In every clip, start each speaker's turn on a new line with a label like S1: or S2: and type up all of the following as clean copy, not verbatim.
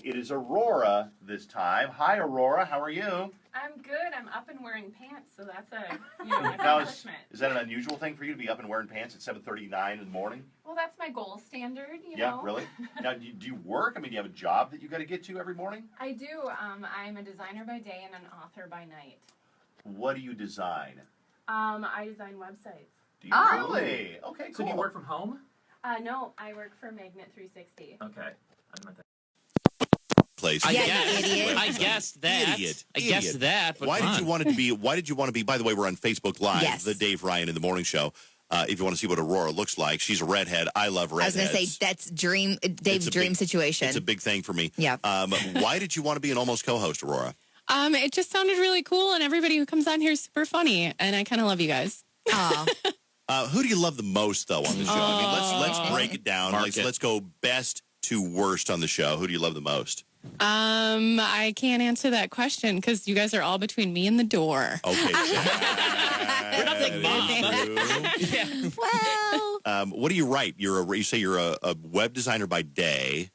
S1: It is Aurora this time. Hi, Aurora. How are you?
S2: I'm good. I'm up and wearing pants, so that's an accomplishment.
S1: Now, is that an unusual thing for you to be up and wearing pants at 7:39 in the morning?
S2: Well, that's my goal standard, you know.
S1: Yeah, really? Now, do you work? I mean, do you have a job that you got to get to every morning?
S2: I do. I'm a designer by day and an author by night.
S1: What do you design?
S2: I design websites.
S1: Do you really? Okay, cool.
S3: So do you work from home?
S2: No, I work for Magnet 360.
S3: Okay.
S1: Place.
S4: I guessed that.
S1: Idiot.
S4: I guessed that. But
S1: Why did you want it to be? Why did you want to be? By the way, we're on Facebook Live,
S5: Yes.
S1: the Dave Ryan in the Morning Show. If you want to see what Aurora looks like, she's a redhead. I love redheads.
S5: I was going to say, that's Dave's dream situation.
S1: It's a big thing for me.
S5: Yeah.
S1: Why did you want to be an almost co-host, Aurora?
S6: It just sounded really cool, and everybody who comes on here is super funny, and I kind of love you guys.
S5: Aw.
S1: Who do you love the most, though, on the show? I mean, let's break it down. Let's go best to worst on the show. Who do you love the most?
S6: I can't answer that question because you guys are all between me and the door.
S1: Okay.
S4: We're not saying mom.
S5: Yeah. Well.
S1: What do you write? You say you're a web designer by day,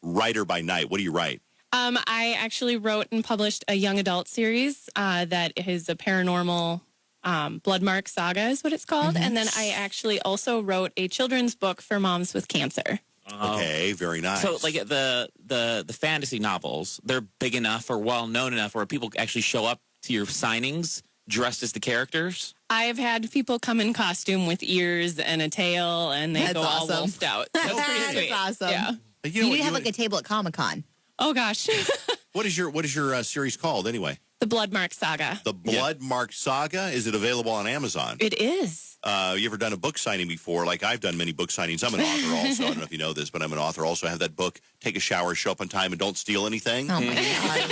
S1: writer by night. What do you write?
S6: I actually wrote and published a young adult series that is a paranormal Bloodmark Saga is what it's called.
S5: Mm-hmm.
S6: And then I actually also wrote a children's book for moms with cancer.
S1: Okay, very nice.
S4: So, like the fantasy novels, they're big enough or well known enough where people actually show up to your signings dressed as the characters?
S6: I've had people come in costume with ears and a tail, and they go all wolfed out. That's pretty sweet.
S5: That's awesome.
S6: Yeah.
S5: You need to have like a table at Comic-Con.
S6: Oh gosh.
S1: What is your series called anyway?
S6: The Bloodmark Saga.
S1: The Bloodmark Saga. Is it available on Amazon?
S6: It is.
S1: You ever done a book signing before? Like I've done many book signings. I'm an author also. I don't know if you know this, but I'm an author also. I have that book, Take a Shower, Show Up on Time, and Don't Steal Anything.
S5: Oh my God.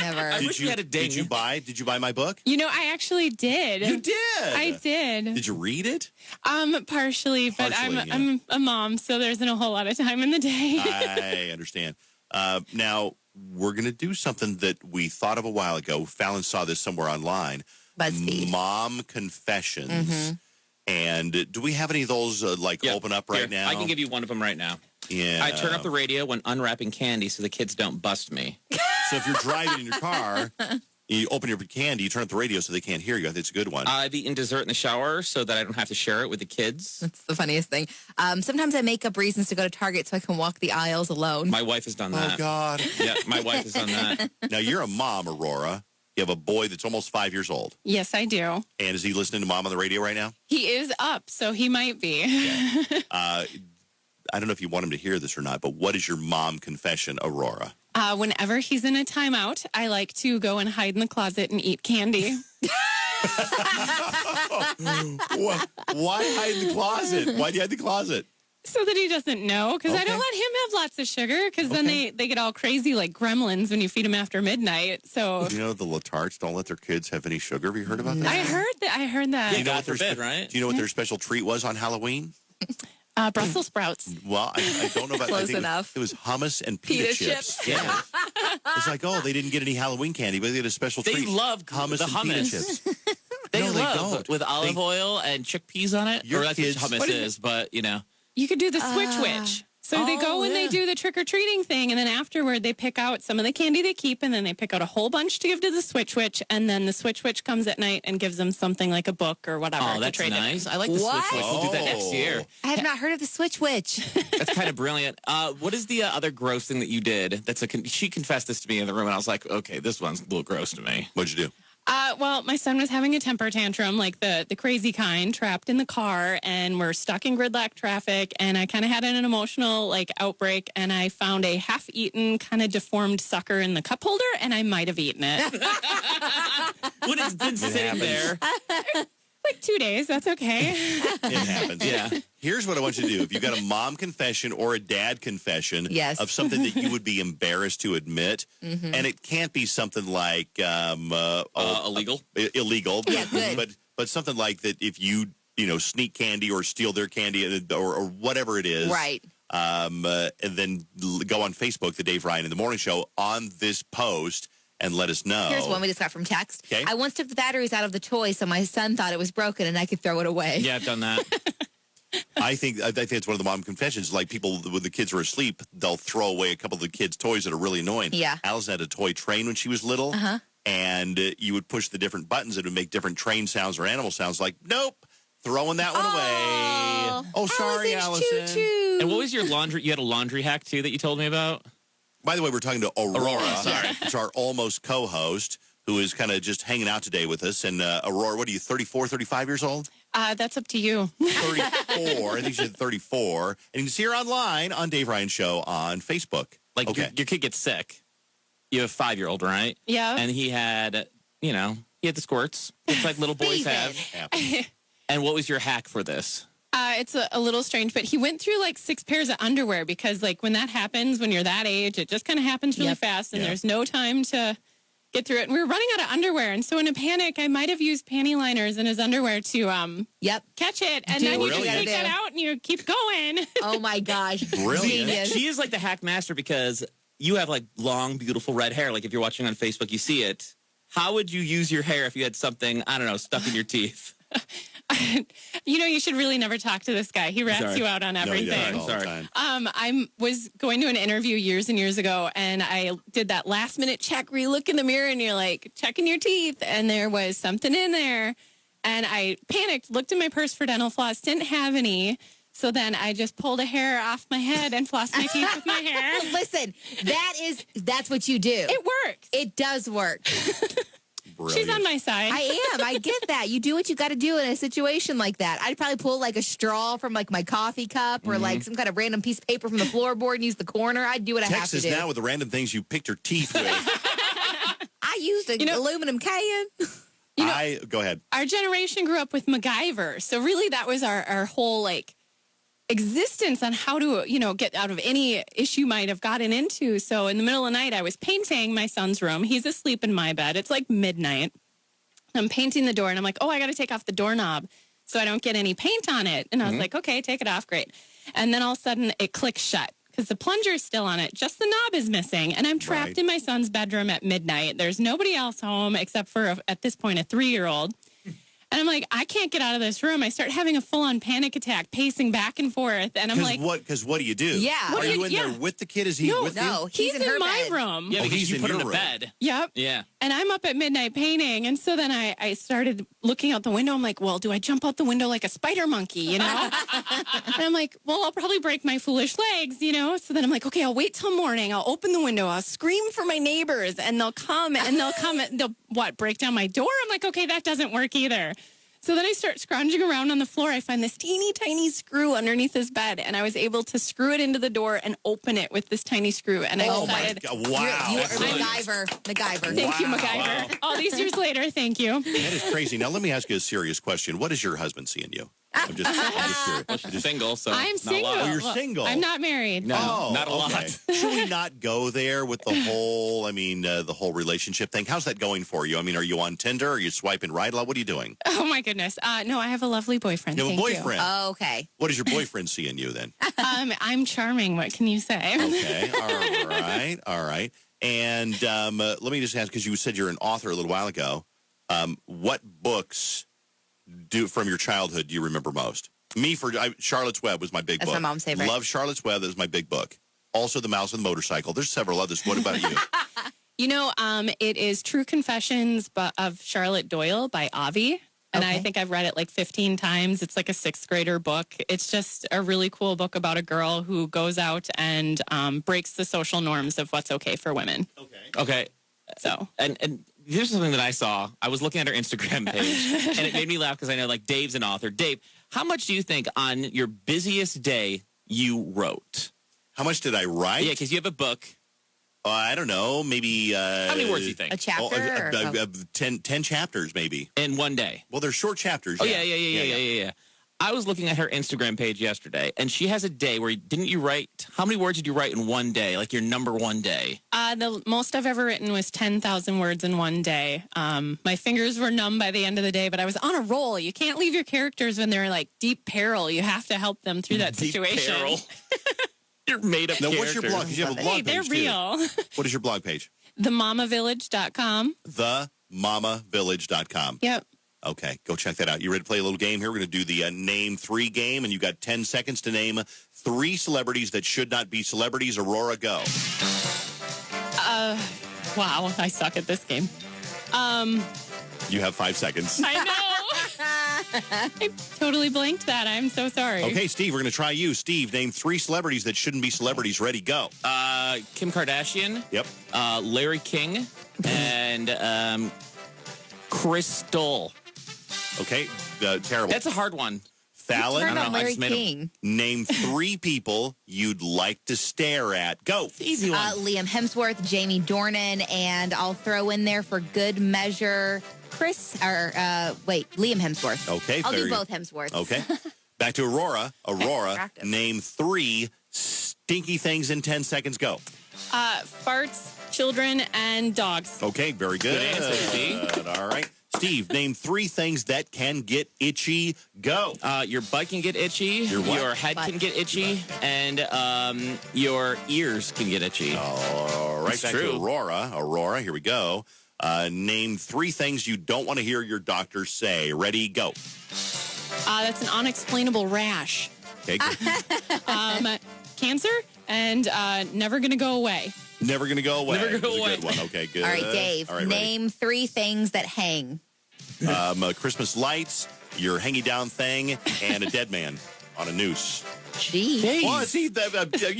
S5: Never.
S4: I wish we had a ding.
S1: Did you buy my book?
S6: You know, I actually did.
S1: You did?
S6: I did.
S1: Did you read it?
S6: Partially, but
S1: Partially,
S6: I'm a mom, so there isn't a whole lot of time in the day.
S1: I understand. Now, we're going to do something that we thought of a while ago. Fallon saw this somewhere online.
S5: BuzzFeed.
S1: Mom confessions.
S5: Mm-hmm.
S1: And do we have any of those open up right now?
S4: I can give you one of them right now.
S1: Yeah.
S4: I turn up the radio when unwrapping candy so the kids don't bust me.
S1: So if you're driving in your car, you open your candy, you turn up the radio so they can't hear you. I think it's a good one.
S4: I've eaten dessert in the shower so that I don't have to share it with the kids.
S5: That's the funniest thing. Sometimes I make up reasons to go to Target so I can walk the aisles alone.
S4: My wife has done that.
S1: Oh, God.
S4: Yeah, my wife has done that.
S1: Now, you're a mom, Aurora. You have a boy that's almost 5 years old.
S6: Yes, I do.
S1: And is he listening to Mom on the radio right now?
S6: He is up, so he might be.
S1: Okay. I don't know if you want him to hear this or not, but what is your mom confession, Aurora?
S6: Whenever he's in a timeout, I like to go and hide in the closet and eat candy.
S1: Why hide in the closet? Why do you hide in the closet?
S6: So that he doesn't know, because I don't let him have lots of sugar, because then they get all crazy like gremlins when you feed them after midnight. So
S1: you know the Latarts don't let their kids have any sugar. Have you heard about that?
S6: I heard that.
S4: Yeah, God forbid, right?
S1: Do you know what their special treat was on Halloween?
S6: Brussels sprouts.
S1: Well, I don't know about
S5: Close
S1: I think
S5: enough.
S1: It was hummus and pita chips. Yeah. It's like, they didn't get any Halloween candy, but they had a special treat.
S4: They love
S1: hummus
S4: the
S1: and
S4: hummus.
S1: pita chips.
S4: They
S1: No,
S4: love
S1: don't.
S4: with olive oil and chickpeas on it.
S1: Your
S4: Or that's
S1: kids-
S4: what hummus is, but you know.
S6: You could do the switch witch. So they go and they do the trick-or-treating thing, and then afterward they pick out some of the candy they keep, and then they pick out a whole bunch to give to the Switch Witch, and then the Switch Witch comes at night and gives them something like a book or whatever.
S4: Oh, that's nice. I like the
S5: What?
S4: Switch Witch. We'll do that next year.
S5: I have not heard of the Switch Witch.
S4: That's kind of brilliant. What is the other gross thing that you did? She confessed this to me in the room, and I was like, okay, this one's a little gross to me.
S1: What'd you do?
S6: Well, my son was having a temper tantrum, like the crazy kind, trapped in the car, and we're stuck in gridlock traffic, and I kind of had an emotional, outbreak, and I found a half-eaten, kind of deformed sucker in the cup holder, and I might have eaten it.
S4: When it's been sitting there.
S6: Like 2 days, that's okay.
S1: It happens.
S4: Yeah.
S1: Here's what I want you to do. If you've got a mom confession or a dad confession of something that you would be embarrassed to admit, and it can't be something like
S4: illegal.
S1: Illegal.
S5: Yeah, good.
S1: But something like that if you sneak candy or steal their candy or whatever it is.
S5: Right.
S1: And then go on Facebook, The Dave Ryan in the Morning Show, on this post and let us know.
S5: Here's one we just got from text.
S1: Okay.
S5: I once took the batteries out of the toy so my son thought it was broken and I could throw it away.
S4: Yeah, I've done that.
S1: I think it's one of the mom confessions. Like people, when the kids are asleep, they'll throw away a couple of the kids' toys that are really annoying.
S5: Yeah.
S1: Allison had a toy train when she was little.
S5: Uh-huh.
S1: And you would push the different buttons that would make different train sounds or animal sounds. Like, nope, throwing that one away. Oh, sorry, Allison.
S5: Choo-choo.
S4: And what was your laundry? You had a laundry hack, too, that you told me about?
S1: By the way, we're talking to Aurora.
S4: Sorry.
S1: It's our almost co-host who is kind of just hanging out today with us. And Aurora, what are you, 34, 35 years old?
S6: That's up to you.
S1: 34. I think she's 34. And you can see her online on Dave Ryan Show on Facebook.
S4: Like,
S1: okay.
S4: your kid gets sick. You have a 5-year-old, right?
S6: Yeah.
S4: And he had, he had the squirts. It's like little boys have. And what was your hack for this?
S6: It's a little strange, but he went through like 6 pairs of underwear because like when that happens, when you're that age, it just kind of happens really fast and there's no time to get through it. And we were running out of underwear. And so in a panic, I might have used panty liners in his underwear to catch it. And then you just take that out and you keep going.
S5: Oh my gosh.
S1: Brilliant.
S4: She is like the hack master because you have like long, beautiful red hair. Like if you're watching on Facebook, you see it. How would you use your hair if you had something, I don't know, stuck in your teeth?
S6: You should really never talk to this guy. He rats you out on everything.
S1: No, sorry.
S6: I was going to an interview years and years ago, and I did that last minute check where you look in the mirror and you're like checking your teeth, and there was something in there, and I panicked, looked in my purse for dental floss, didn't have any. So then I just pulled a hair off my head and flossed my teeth with my hair.
S5: Listen, that's what you do.
S6: It works.
S5: It does work.
S6: She's on my side.
S5: I am. I get that. You do what you got to do in a situation like that. I'd probably pull like a straw from like my coffee cup or like some kind of random piece of paper from the floorboard and use the corner. I'd do what I have to do.
S1: Texas now with the random things you picked your teeth with.
S5: I used an aluminum can.
S1: Go ahead.
S6: Our generation grew up with MacGyver. So really that was our whole like existence on how to, get out of any issue you might have gotten into. So in the middle of the night, I was painting my son's room. He's asleep in my bed. It's like midnight. I'm painting the door and I'm like, I got to take off the doorknob so I don't get any paint on it. And I was like, okay, take it off. Great. And then all of a sudden it clicks shut because the plunger is still on it. Just the knob is missing. And I'm trapped in my son's bedroom at midnight. There's nobody else home except for, at this point, a 3-year-old. And I'm like, I can't get out of this room. I start having a full-on panic attack, pacing back and forth. And I'm like,
S1: Because what do you do?
S5: Yeah.
S1: Are you in there with the kid? Is he with you?
S5: No,
S6: he's in
S5: her
S6: my
S5: bed.
S6: room.
S4: Yeah, because
S1: he's
S4: you
S1: in
S4: put her
S1: your
S4: to
S1: room.
S4: bed.
S6: Yep.
S4: Yeah.
S6: And I'm up at midnight painting. And so then I started looking out the window. I'm like, well, do I jump out the window like a spider monkey, And I'm like, well, I'll probably break my foolish legs, So then I'm like, okay, I'll wait till morning. I'll open the window. I'll scream for my neighbors and they'll come and they'll break down my door? I'm like, okay, that doesn't work either. So then I start scrounging around on the floor. I find this teeny tiny screw underneath his bed, and I was able to screw it into the door and open it with this tiny screw. And I decided,
S1: my God. Wow.
S5: You're MacGyver.
S6: Thank you, MacGyver.
S1: Wow.
S6: All these years later, thank you.
S1: That is crazy. Now, let me ask you a serious question. What does your husband see in you? I'm just curious.
S4: Well, she's single, so
S6: I'm
S4: not
S6: single.
S4: a lot.
S1: Oh, you're single.
S6: I'm not married.
S4: No, not a lot.
S1: Should we not go there with the whole, the whole relationship thing? How's that going for you? Are you on Tinder? Are you swiping right? What are you doing?
S6: Oh, my goodness. No, I have a lovely boyfriend.
S1: You have a
S6: Thank
S1: boyfriend?
S5: Oh, okay.
S1: What does your boyfriend see in you then?
S6: I'm charming. What can you say?
S1: Okay. All right. And let me just ask, because you said you're an author a little while ago. What books from your childhood do you remember most? Charlotte's Web was my big book.
S5: That's my mom's favorite.
S1: Love Charlotte's Web. That was my big book. Also, The Mouse and the Motorcycle. There's several others. What about you?
S6: It is True Confessions of Charlotte Doyle by Avi. And I think I've read it like 15 times. It's like a 6th grader book. It's just a really cool book about a girl who goes out and breaks the social norms of what's okay for women.
S4: Okay.
S6: So.
S4: And here's something that I saw. I was looking at her Instagram page, and it made me laugh because I know, Dave's an author. Dave, how much do you think on your busiest day you wrote?
S1: How much did I write?
S4: Yeah, because you have a book.
S1: I don't know. Maybe.
S4: How many words do you think?
S5: A chapter?
S1: 10 chapters, maybe.
S4: In one day?
S1: Well, they're short chapters.
S4: Oh, yeah. I was looking at her Instagram page yesterday, and she has a day where didn't you write? How many words did you write in one day? Like your number one day?
S6: The most I've ever written was 10,000 words in one day. My fingers were numb by the end of the day, but I was on a roll. You can't leave your characters when they're like deep peril. You have to help them through that situation.
S4: Peril. You're made up.
S1: Now,
S4: characters.
S1: what's your blog? Because you have a blog
S6: Hey, they're
S1: page
S6: real.
S1: too. What is your blog page?
S6: TheMamaVillage.com.
S1: TheMamaVillage.com.
S6: Yep.
S1: Okay, go check that out. You ready to play a little game here? We're going to do the Name 3 game, and you got 10 seconds to name 3 celebrities that should not be celebrities. Aurora, go.
S6: Wow, I suck at this game.
S1: You have 5 seconds.
S6: I know. I totally blanked that. I'm so sorry.
S1: Okay, Steve, we're going to try you. Steve, name 3 celebrities that shouldn't be celebrities. Ready, go.
S4: Kim Kardashian.
S1: Yep.
S4: Larry King. And Crystal.
S1: Okay, terrible.
S4: That's a hard one.
S1: Fallon,
S5: Turn on
S4: I
S5: Larry
S4: just made 'em-
S5: King.
S1: name 3 people you'd like to stare at. Go.
S4: Easy one.
S5: Liam Hemsworth, Jamie Dornan, and I'll throw in there for good measure Liam Hemsworth.
S1: Okay,
S5: I'll do
S1: very-
S5: both Hemsworths.
S1: Okay. Back to Aurora. Aurora,
S5: Practice.
S1: name 3 stinky things in 10 seconds. Go.
S6: Farts, children, and dogs.
S1: Okay, very good.
S4: Good answer, Steve.
S1: All right. Steve, name 3 things that can get itchy. Go.
S4: Your butt can get itchy.
S1: Your what?
S4: Your head
S5: Butt.
S4: can get itchy. And your ears can get itchy.
S1: All right,
S4: It's
S1: back
S4: true.
S1: to Aurora. Aurora, here we go. Name 3 things you don't want to hear your doctor say. Ready, go.
S6: That's an unexplainable rash.
S1: Okay, good.
S6: Cancer, and never going to go away.
S1: Never going to go away.
S4: Never go
S1: That's a
S4: away.
S1: good one. Okay, good.
S5: All right, Dave,
S1: All right, ready.
S5: name 3 things that hang.
S1: Christmas lights, your hangy down thing, and a dead man on a noose.
S5: Jeez.
S1: Well, see, you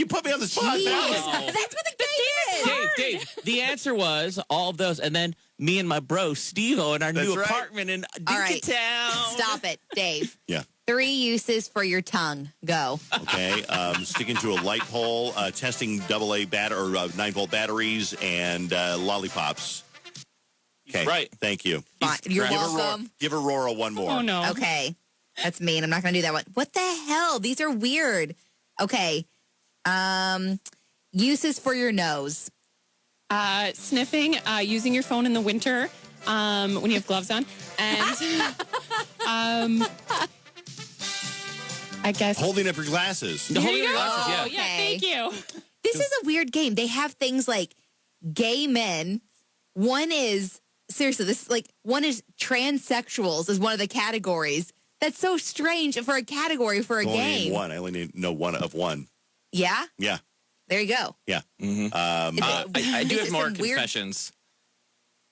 S1: put me on the spot.
S5: Jeez.
S1: Now.
S5: That's what the game is.
S4: Dave, the answer was all of those. And then me and my bro, Steve-O, in our
S1: That's
S4: new
S1: right.
S4: apartment in
S5: All right.
S4: Dinkytown.
S5: Stop it, Dave.
S1: Yeah.
S5: 3 uses for your tongue. Go.
S1: Okay. Sticking to a light pole, testing AA 9-volt batteries, and lollipops. Okay.
S4: Right.
S1: Thank you.
S5: Fine. You're
S1: Give
S5: welcome.
S1: Give Aurora one more.
S6: Oh, no.
S5: Okay. That's mean. I'm not going to do that one. What the hell? These are weird. Okay. Uses for your nose.
S6: Sniffing, using your phone in the winter when you have gloves on. And I guess.
S1: Holding up your glasses.
S4: The holding
S6: There
S4: your
S6: you go.
S4: glasses, yeah.
S6: Yeah,
S5: Okay.
S6: thank you.
S5: This is a weird game. They have things like gay men. One is, seriously, this is like, one is transsexuals is one of the categories. That's so strange for a category for a
S1: Only
S5: game.
S1: one. I only know one of one.
S5: Yeah?
S1: Yeah.
S5: There you go.
S1: Yeah.
S4: I do
S5: This
S4: have
S5: is
S4: more
S5: some weird-
S4: confessions.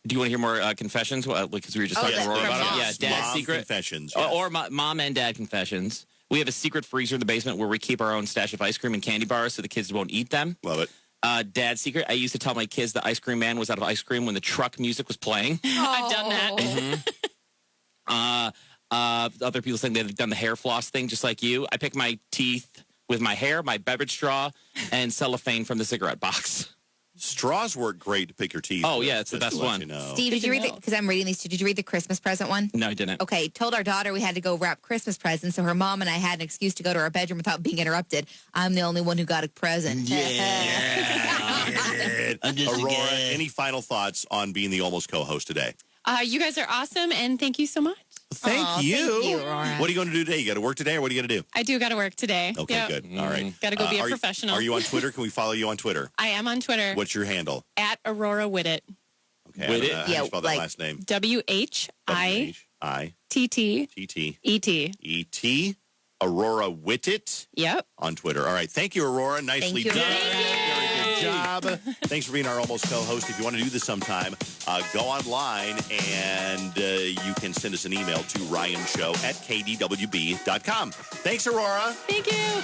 S4: Do you want to hear more confessions? Because we were just talking to
S5: that-
S4: Aurora
S5: from
S4: about it.
S5: moms.
S4: Yeah, dad's
S1: Mom
S4: secret.
S1: confessions.
S4: Or mom and dad confessions. We have a secret freezer in the basement where we keep our own stash of ice cream and candy bars so the kids won't eat them.
S1: Love it.
S4: Dad's secret. I used to tell my kids the ice cream man was out of ice cream when the truck music was playing.
S6: I've done that.
S4: Other people saying they've done the hair floss thing just like you. I pick my teeth with my hair, my beverage straw, and cellophane from the cigarette box.
S1: Straws work great to pick your teeth.
S4: Oh,
S1: with,
S4: yeah, it's the
S1: just
S4: best
S1: to let
S4: one.
S1: you know.
S5: Steve, did you read
S6: know.
S5: because I'm reading these two. Did you read the Christmas present one?
S4: No, I didn't.
S5: Okay, told our daughter we had to go wrap Christmas presents, so her mom and I had an excuse to go to our bedroom without being interrupted. I'm the only one who got a present.
S1: Aurora, any final thoughts on being the almost co-host today?
S6: You guys are awesome, and thank you so much.
S1: Thank you.
S5: Thank you, Aurora.
S1: What are you going to do today? You got to work today, or what are you going to do?
S6: I do got to work today.
S1: Okay,
S6: Yep.
S1: good. All right.
S6: Got to go be a
S1: Are you-
S6: professional.
S1: Are you on Twitter? Can we follow you on Twitter?
S6: I am on Twitter
S1: What's your handle?
S6: at Aurora Whittet.
S1: Okay,
S4: With
S1: I don't
S4: it?
S1: know how you
S5: Yeah,
S1: spell
S5: like-
S1: that last name.
S6: WHITTET.
S1: WHITTET. Aurora Whittet
S6: Yep.
S1: on Twitter. All right. Thank you, Aurora. Nicely
S5: you.
S1: done.
S5: Thank
S1: Very good job. Thanks for being our almost co-host. If you want to do this sometime, go online and you can send us an email to ryanshow@kdwb.com. Thanks, Aurora.
S6: Thank you.